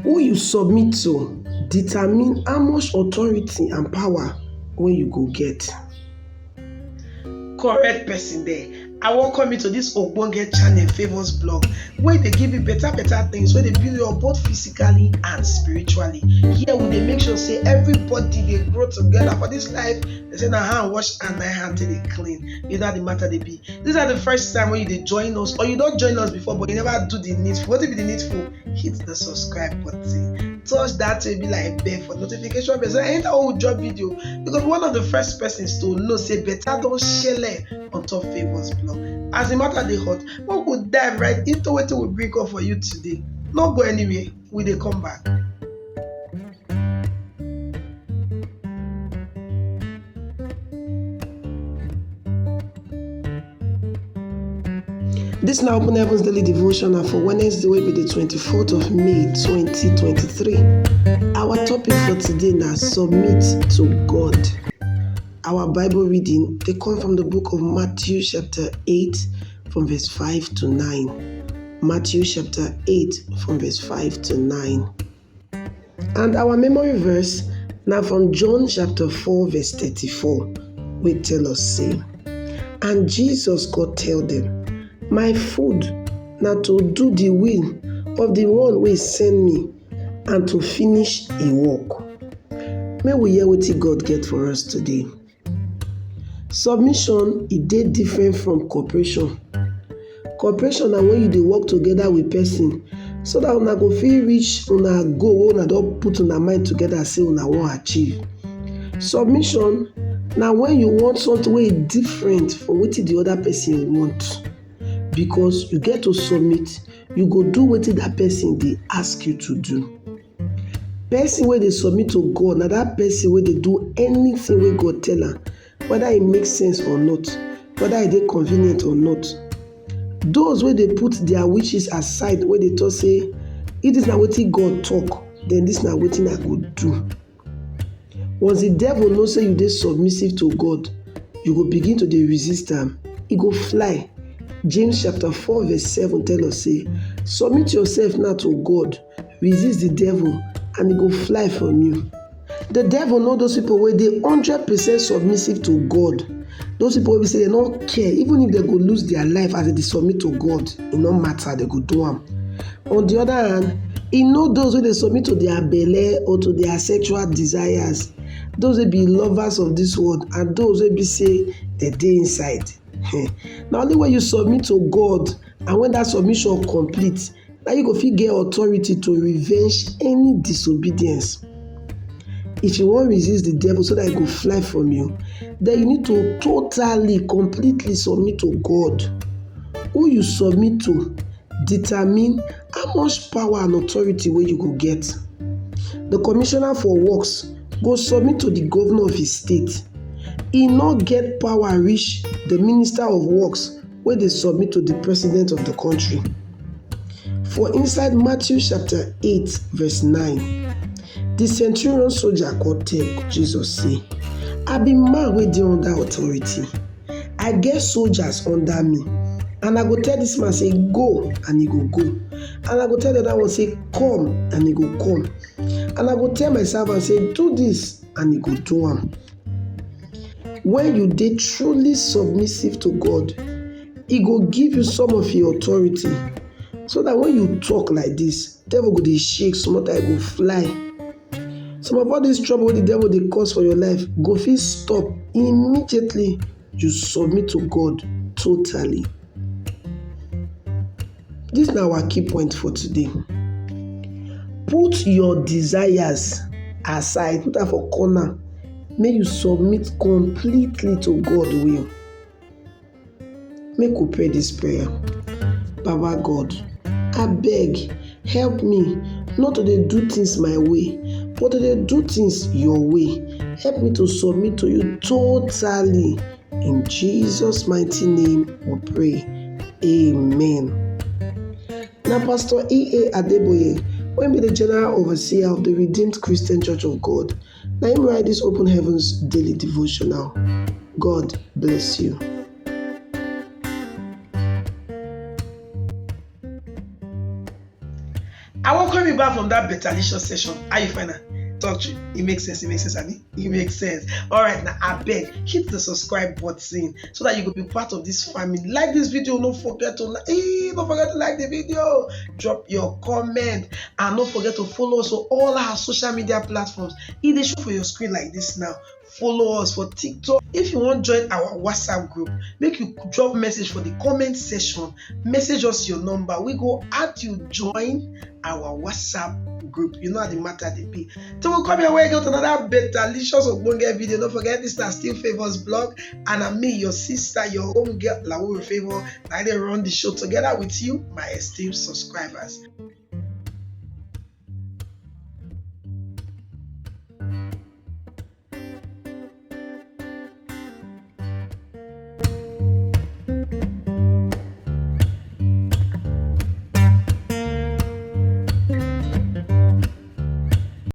Who you submit to determine how much authority and power wey you go get. Correct person there. I welcome you to this ogbonge channel, Favours Blog, where they give you better things, where they build you up both physically and spiritually. Here we dey make sure say everybody dey grow together for this life. They say na hand wash and na hand till dey clean. Either the matter dey be. This is the first time when you dey join us, or you don join us before but you never do the needful. What be the needful? Hit the subscribe button. Touch that will be like bell for notification bell. So anytime we drop video, because one of the first persons to know say better don share on top Favours Blog. As the matter dey hot, we go dive right into wetin we bring up for you today. No go anywhere, we dey come back. This na Open Heavens Daily Devotional for Wednesday, wey be the 24th of May 2023. Our topic for today na submit to God. Our Bible reading, they come from the book of Matthew chapter 8 from verse 5 to 9. Matthew chapter 8 from verse 5 to 9. And our memory verse now from John chapter 4 verse 34, we tell us say, and Jesus God tell them, my food na to do the will of the one wey send me and to finish a work. May we hear wetin God get for us today. Submission e dey different from cooperation. Cooperation na when you dey work together with person so that una go fit reach una goal wey una don put una mind together say una wan achieve. Submission na when you want something wey different from wetin the other person want. Because you get to submit, you go do wetin that person dey ask you to do. Person wey dey submit to God na that person wey dey do anything wey God tell am, whether it makes sense or not, whether it dey convenient or not. Those wey dey put their wishes aside, wey dey talk say, if this na wetin God talk, then this na wetin I go do. Once the devil know say you dey submissive to God, you go begin to dey resist am. E go fly. James chapter 4 verse 7 tell us say, submit yourself now to God, resist the devil, and he go fly from you. The devil know those people wey dey 100% submissive to God. Those people wey say they no care, even if they go lose their life as they dey submit to God, e no matter, they go do am. On the other hand, he know those wey dey submit to their belle or to their sexual desires, those wey be lovers of this world, and those wey be say they dey inside. Na only when you submit to God, and when that submission complete, na you go fit get authority to revenge any disobedience. If you wan resist the devil so that he go fly from you, then you need to totally, completely submit to God. Who you submit to determine how much power and authority wey you go get. The commissioner for works go submit to the governor of his state. He no get power reach the minister of works wey dey submit to the president of the country. For inside Matthew chapter 8 verse 9, the centurion soldier go tell Jesus say, I be man wey dey under authority. I get soldiers under me. And I go tell this man say go, and he go go. And I go tell the other one say come, and he go come. And I go tell my servant say do this, and he go do am. When you dey truly submissive to God, he go give you some of your authority, so that when you talk like this, devil go dey shake, small time go fly. Some of all this trouble wey the devil dey cause for your life go fit stop immediately you submit to God totally. This na our key point for today. Put your desires aside, put am for corner. Make you submit completely to God will. Make we pray this prayer. Baba God, abeg help me not to dey do things my way, but to dey do things your way. Help me to submit to you totally. In Jesus' mighty name we pray. Amen. Now Pastor E.A. Adeboye, when be the General Overseer of the Redeemed Christian Church of God, now him write this Open Heavens Daily Devotional. God bless you. I welcome you you back from that betalicious session. How you find her? Talk to you. It makes sense. Abi? It makes sense. All right, now I beg, hit the subscribe button so that you could be part of this family. Like this video, don't forget to like the video. Drop your comment and don't forget to follow us on all our social media platforms. If they show for your screen like this now, follow us for TikTok. If you want to join our WhatsApp group, make you drop message for the comment section. Message us your number. We go add you join our WhatsApp group. You know how the matter they be. So we'll come your way again to another delicious Ogbonge video. Don't forget, this is Still Favors blog, and I'm me, your sister, your home girl, Lawo Favor. I run the show together with you, my esteemed subscribers.